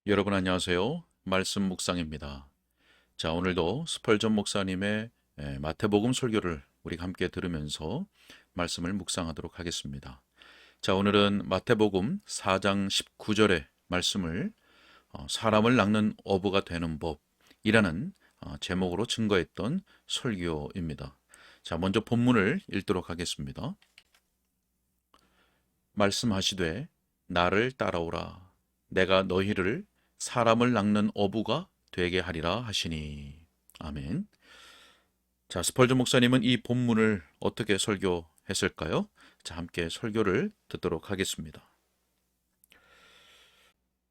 여러분 안녕하세요. 말씀 묵상입니다. 자, 오늘도 스펄전 목사님의 마태복음 설교를 우리가 함께 들으면서 말씀을 묵상하도록 하겠습니다. 자, 오늘은 마태복음 4장 19절의 말씀을 사람을 낚는 어부가 되는 법이라는 제목으로 증거했던 설교입니다. 자, 먼저 본문을 읽도록 하겠습니다. 말씀하시되 나를 따라오라. 내가 너희를 사람을 낚는 어부가 되게 하리라 하시니. 아멘. 자, 스펄전 목사님은 이 본문을 어떻게 설교했을까요? 자, 함께 설교를 듣도록 하겠습니다.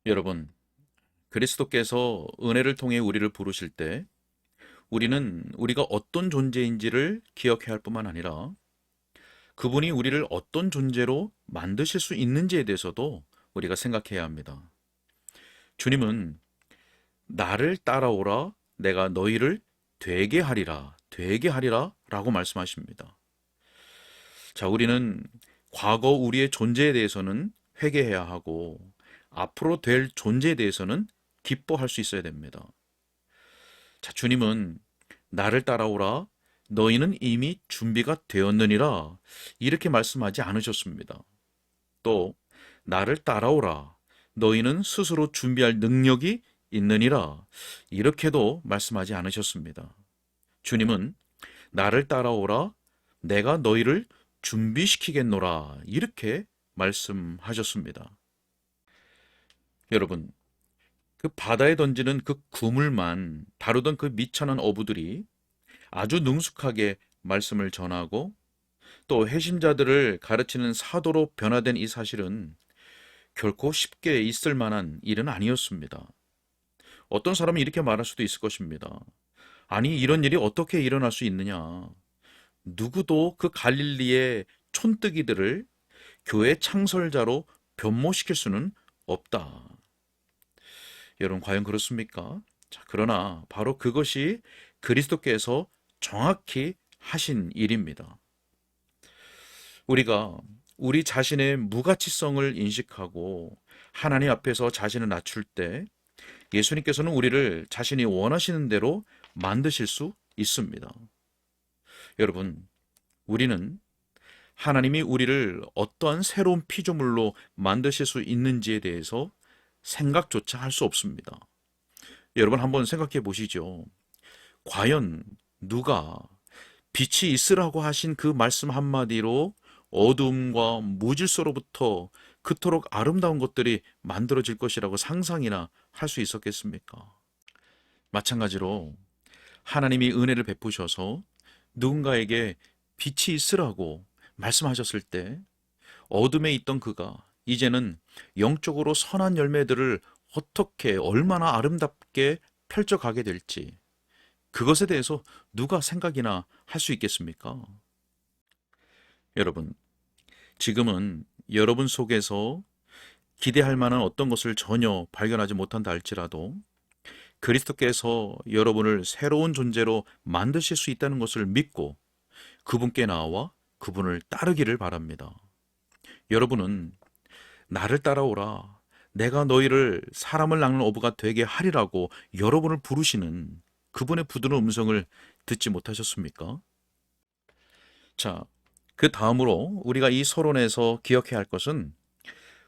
여러분, 그리스도께서 은혜를 통해 우리를 부르실 때 우리는 우리가 어떤 존재인지를 기억해야 할 뿐만 아니라 그분이 우리를 어떤 존재로 만드실 수 있는지에 대해서도 우리가 생각해야 합니다. 주님은 나를 따라오라 내가 너희를 되게 하리라 라고 말씀하십니다. 자, 우리는 과거 우리의 존재에 대해서는 회개해야 하고 앞으로 될 존재에 대해서는 기뻐할 수 있어야 됩니다. 자, 주님은 나를 따라오라 너희는 이미 준비가 되었느니라 이렇게 말씀하지 않으셨습니다. 또 나를 따라오라 너희는 스스로 준비할 능력이 있느니라 이렇게도 말씀하지 않으셨습니다. 주님은 나를 따라오라 내가 너희를 준비시키겠노라 이렇게 말씀하셨습니다. 여러분, 그 바다에 던지는 그 그물만 다루던 그 미천한 어부들이 아주 능숙하게 말씀을 전하고 또 해신자들을 가르치는 사도로 변화된 이 사실은 결코 쉽게 있을 만한 일은 아니었습니다. 어떤 사람은 이렇게 말할 수도 있을 것입니다. 아니, 이런 일이 어떻게 일어날 수 있느냐? 누구도 그 갈릴리의 촌뜨기들을 교회 창설자로 변모시킬 수는 없다. 여러분, 과연 그렇습니까? 자, 그러나 바로 그것이 그리스도께서 정확히 하신 일입니다. 우리가 우리 자신의 무가치성을 인식하고 하나님 앞에서 자신을 낮출 때 예수님께서는 우리를 자신이 원하시는 대로 만드실 수 있습니다. 여러분, 우리는 하나님이 우리를 어떠한 새로운 피조물로 만드실 수 있는지에 대해서 생각조차 할 수 없습니다. 여러분 한번 생각해 보시죠. 과연 누가 빛이 있으라고 하신 그 말씀 한마디로 어둠과 무질서로부터 그토록 아름다운 것들이 만들어질 것이라고 상상이나 할 수 있었겠습니까? 마찬가지로 하나님이 은혜를 베푸셔서 누군가에게 빛이 있으라고 말씀하셨을 때 어둠에 있던 그가 이제는 영적으로 선한 열매들을 어떻게 얼마나 아름답게 펼쳐가게 될지 그것에 대해서 누가 생각이나 할 수 있겠습니까? 여러분, 지금은 여러분 속에서 기대할 만한 어떤 것을 전혀 발견하지 못한다 할지라도 그리스도께서 여러분을 새로운 존재로 만드실 수 있다는 것을 믿고 그분께 나와 그분을 따르기를 바랍니다. 여러분은 나를 따라오라 내가 너희를 사람을 낚는 어부가 되게 하리라고 여러분을 부르시는 그분의 부드러운 음성을 듣지 못하셨습니까? 자, 그 다음으로 우리가 이 서론에서 기억해야 할 것은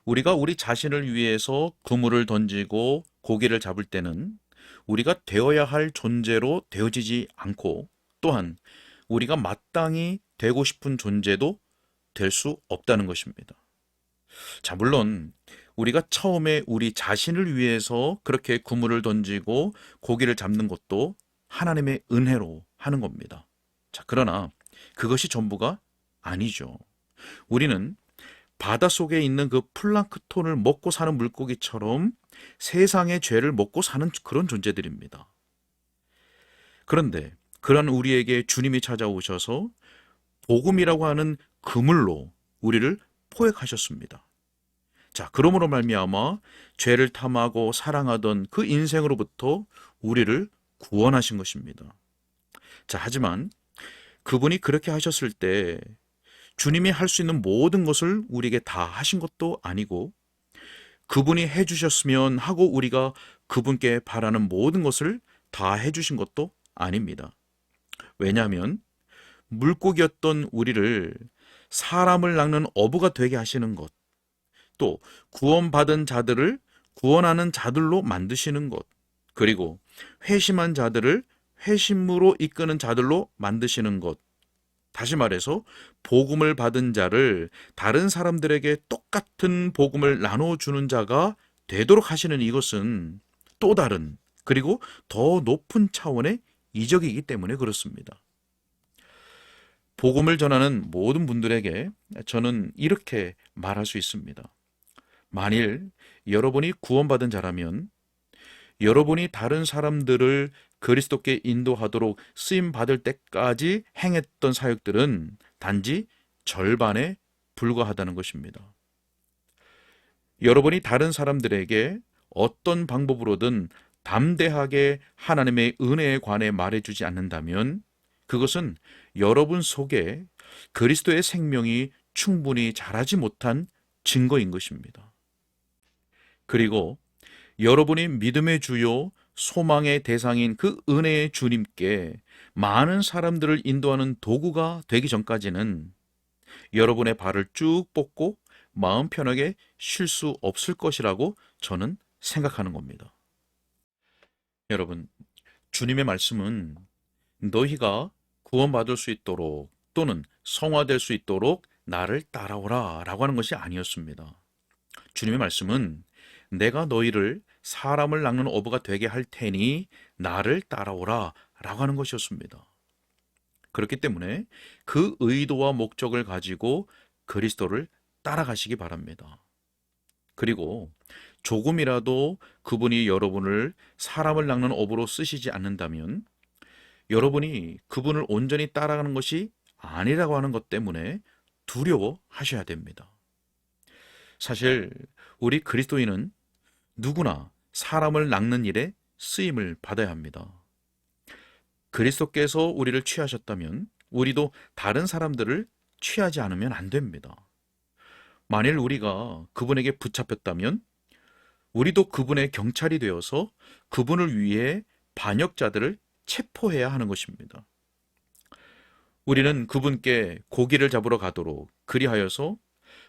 우리가 우리 자신을 위해서 그물을 던지고 고기를 잡을 때는 우리가 되어야 할 존재로 되어지지 않고 또한 우리가 마땅히 되고 싶은 존재도 될 수 없다는 것입니다. 자, 물론 우리가 처음에 우리 자신을 위해서 그렇게 그물을 던지고 고기를 잡는 것도 하나님의 은혜로 하는 겁니다. 자, 그러나 그것이 전부가 아니죠. 우리는 바닷속에 있는 그 플랑크톤을 먹고 사는 물고기처럼 세상의 죄를 먹고 사는 그런 존재들입니다. 그런데 그런 우리에게 주님이 찾아오셔서 복음이라고 하는 그물로 우리를 포획하셨습니다. 자, 그러므로 말미암아 죄를 탐하고 사랑하던 그 인생으로부터 우리를 구원하신 것입니다. 자, 하지만 그분이 그렇게 하셨을 때 주님이 할 수 있는 모든 것을 우리에게 다 하신 것도 아니고 그분이 해주셨으면 하고 우리가 그분께 바라는 모든 것을 다 해주신 것도 아닙니다. 왜냐하면 물고기였던 우리를 사람을 낚는 어부가 되게 하시는 것, 또 구원받은 자들을 구원하는 자들로 만드시는 것, 그리고 회심한 자들을 회심으로 이끄는 자들로 만드시는 것, 다시 말해서 복음을 받은 자를 다른 사람들에게 똑같은 복음을 나눠주는 자가 되도록 하시는 이것은 또 다른, 그리고 더 높은 차원의 이적이기 때문에 그렇습니다. 복음을 전하는 모든 분들에게 저는 이렇게 말할 수 있습니다. 만일 여러분이 구원받은 자라면 여러분이 다른 사람들을 그리스도께 인도하도록 쓰임 받을 때까지 행했던 사역들은 단지 절반에 불과하다는 것입니다. 여러분이 다른 사람들에게 어떤 방법으로든 담대하게 하나님의 은혜에 관해 말해주지 않는다면 그것은 여러분 속에 그리스도의 생명이 충분히 자라지 못한 증거인 것입니다. 그리고 여러분이 믿음의 주요 소망의 대상인 그 은혜의 주님께 많은 사람들을 인도하는 도구가 되기 전까지는 여러분의 발을 쭉 뻗고 마음 편하게 쉴 수 없을 것이라고 저는 생각하는 겁니다. 여러분, 주님의 말씀은 너희가 구원받을 수 있도록 또는 성화될 수 있도록 나를 따라오라 라고 하는 것이 아니었습니다. 주님의 말씀은 내가 너희를 사람을 낚는 어부가 되게 할 테니 나를 따라오라 라고 하는 것이었습니다. 그렇기 때문에 그 의도와 목적을 가지고 그리스도를 따라가시기 바랍니다. 그리고 조금이라도 그분이 여러분을 사람을 낚는 어부로 쓰시지 않는다면 여러분이 그분을 온전히 따라가는 것이 아니라고 하는 것 때문에 두려워하셔야 됩니다. 사실 우리 그리스도인은 누구나 사람을 낚는 일에 쓰임을 받아야 합니다. 그리스도께서 우리를 취하셨다면 우리도 다른 사람들을 취하지 않으면 안 됩니다. 만일 우리가 그분에게 붙잡혔다면 우리도 그분의 경찰이 되어서 그분을 위해 반역자들을 체포해야 하는 것입니다. 우리는 그분께 고기를 잡으러 가도록 그리하여서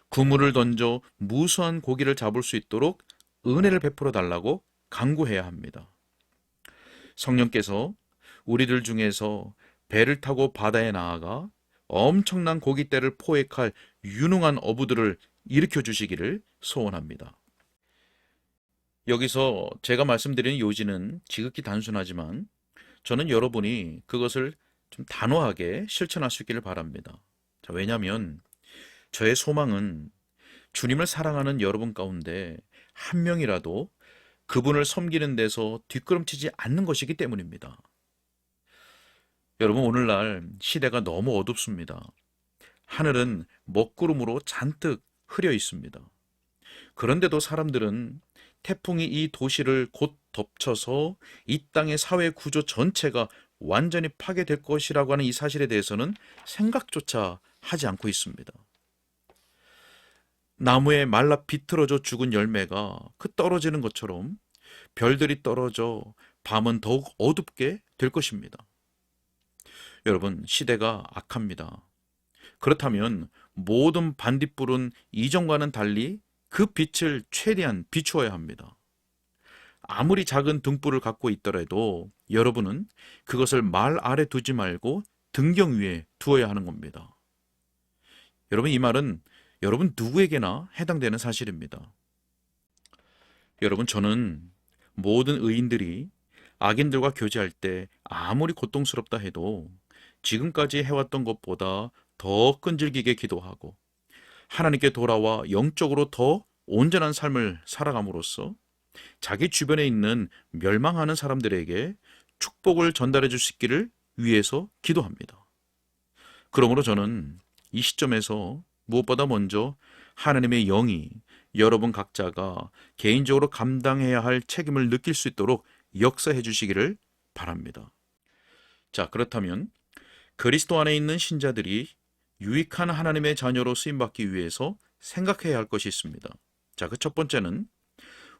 그물을 던져 무수한 고기를 잡을 수 있도록 은혜를 베풀어 달라고 간구해야 합니다. 성령께서 우리들 중에서 배를 타고 바다에 나아가 엄청난 고깃대를 포획할 유능한 어부들을 일으켜 주시기를 소원합니다. 여기서 제가 말씀드리는 요지는 지극히 단순하지만 저는 여러분이 그것을 좀 단호하게 실천할 수 있기를 바랍니다. 자, 왜냐하면 저의 소망은 주님을 사랑하는 여러분 가운데 한 명이라도 그분을 섬기는 데서 뒷걸음치지 않는 것이기 때문입니다. 여러분, 오늘날 시대가 너무 어둡습니다. 하늘은 먹구름으로 잔뜩 흐려 있습니다. 그런데도 사람들은 태풍이 이 도시를 곧 덮쳐서 이 땅의 사회 구조 전체가 완전히 파괴될 것이라고 하는 이 사실에 대해서는 생각조차 하지 않고 있습니다. 나무에 말라 비틀어져 죽은 열매가 그 떨어지는 것처럼 별들이 떨어져 밤은 더욱 어둡게 될 것입니다. 여러분, 시대가 악합니다. 그렇다면 모든 반딧불은 이전과는 달리 그 빛을 최대한 비추어야 합니다. 아무리 작은 등불을 갖고 있더라도 여러분은 그것을 말 아래 두지 말고 등경 위에 두어야 하는 겁니다. 여러분, 이 말은 여러분 누구에게나 해당되는 사실입니다. 여러분, 저는 모든 의인들이 악인들과 교제할 때 아무리 고통스럽다 해도 지금까지 해왔던 것보다 더 끈질기게 기도하고 하나님께 돌아와 영적으로 더 온전한 삶을 살아감으로써 자기 주변에 있는 멸망하는 사람들에게 축복을 전달해 줄 수 있기를 위해서 기도합니다. 그러므로 저는 이 시점에서 무엇보다 먼저 하나님의 영이 여러분 각자가 개인적으로 감당해야 할 책임을 느낄 수 있도록 역사해 주시기를 바랍니다. 자, 그렇다면 그리스도 안에 있는 신자들이 유익한 하나님의 자녀로 쓰임받기 위해서 생각해야 할 것이 있습니다. 자, 그 첫 번째는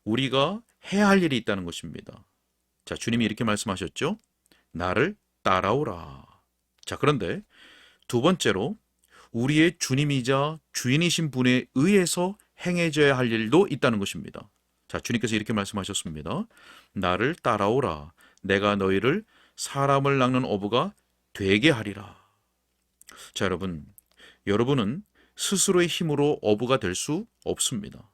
우리가 해야 할 일이 있다는 것입니다. 자, 주님이 이렇게 말씀하셨죠? 나를 따라오라. 자, 그런데 두 번째로 우리의 주님이자 주인이신 분에 의해서 행해져야 할 일도 있다는 것입니다. 자, 주님께서 이렇게 말씀하셨습니다. 나를 따라오라. 내가 너희를 사람을 낚는 어부가 되게 하리라. 자, 여러분은 스스로의 힘으로 어부가 될 수 없습니다.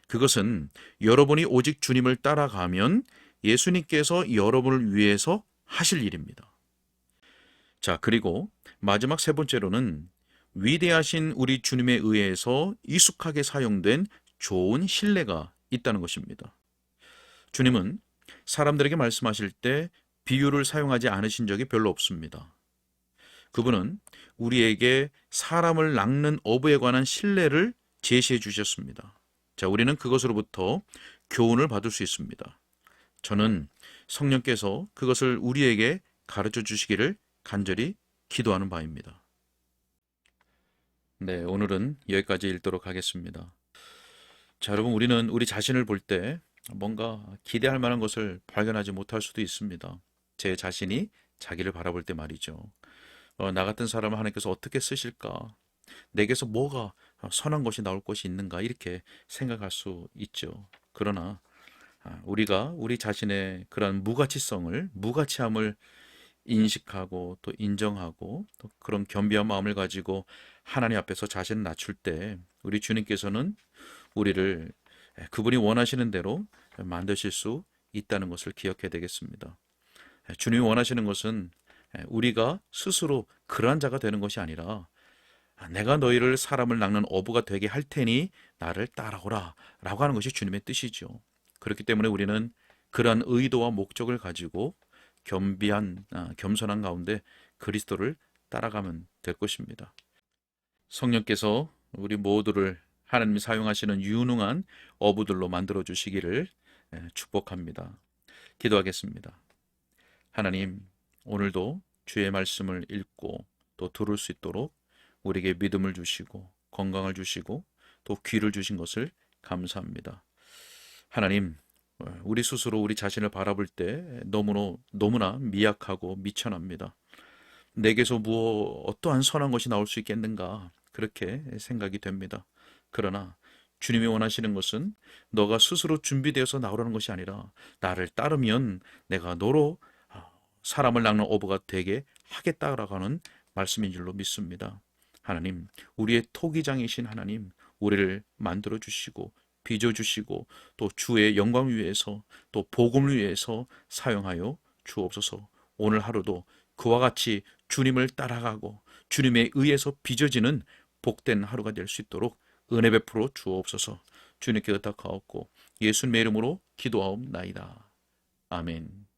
그것은 여러분이 오직 주님을 따라가면 예수님께서 여러분을 위해서 하실 일입니다. 자, 그리고 마지막 세 번째로는 위대하신 우리 주님에 의해서 익숙하게 사용된 좋은 신뢰가 있다는 것입니다. 주님은 사람들에게 말씀하실 때 비유를 사용하지 않으신 적이 별로 없습니다. 그분은 우리에게 사람을 낚는 어부에 관한 신뢰를 제시해 주셨습니다. 자, 우리는 그것으로부터 교훈을 받을 수 있습니다. 저는 성령께서 그것을 우리에게 가르쳐 주시기를 간절히 기도하는 바입니다. 네, 오늘은 여기까지 읽도록 하겠습니다. 자, 여러분, 우리는 우리 자신을 볼 때 뭔가 기대할 만한 것을 발견하지 못할 수도 있습니다. 제 자신이 자기를 바라볼 때 말이죠. 나 같은 사람을 하나님께서 어떻게 쓰실까? 내게서 뭐가 선한 것이 나올 것이 있는가? 이렇게 생각할 수 있죠. 그러나 우리가 우리 자신의 그런 무가치함을 인식하고 또 인정하고 또 그런 겸비한 마음을 가지고 하나님 앞에서 자신을 낮출 때 우리 주님께서는 우리를 그분이 원하시는 대로 만드실 수 있다는 것을 기억해야 되겠습니다. 주님이 원하시는 것은 우리가 스스로 그러한 자가 되는 것이 아니라 내가 너희를 사람을 낚는 어부가 되게 할 테니 나를 따라오라 라고 하는 것이 주님의 뜻이죠. 그렇기 때문에 우리는 그러한 의도와 목적을 가지고 겸손한 가운데 그리스도를 따라가면 될 것입니다. 성령께서 우리 모두를 하나님이 사용하시는 유능한 어부들로 만들어 주시기를 축복합니다. 기도하겠습니다. 하나님, 오늘도 주의 말씀을 읽고 또 들을 수 있도록 우리에게 믿음을 주시고 건강을 주시고 또 귀를 주신 것을 감사합니다. 하나님, 우리 스스로 우리 자신을 바라볼 때 너무나 미약하고 미천합니다. 내게서 어떠한 선한 것이 나올 수 있겠는가 그렇게 생각이 됩니다. 그러나 주님이 원하시는 것은 너가 스스로 준비되어서 나오라는 것이 아니라 나를 따르면 내가 너로 사람을 낚는 어부가 되게 하겠다라고 하는 말씀인 줄로 믿습니다. 하나님, 우리의 토기장이신 하나님, 우리를 만들어 주시고 빚어 주시고 또 주의 영광 위해서 또 복음을 위해서 사용하여 주옵소서. 오늘 하루도 그와 같이 주님을 따라가고 주님에 의해서 빚어지는 복된 하루가 될 수 있도록 은혜 베풀어 주옵소서. 주님께 의탁하옵고 예수님의 이름으로 기도하옵나이다. 아멘.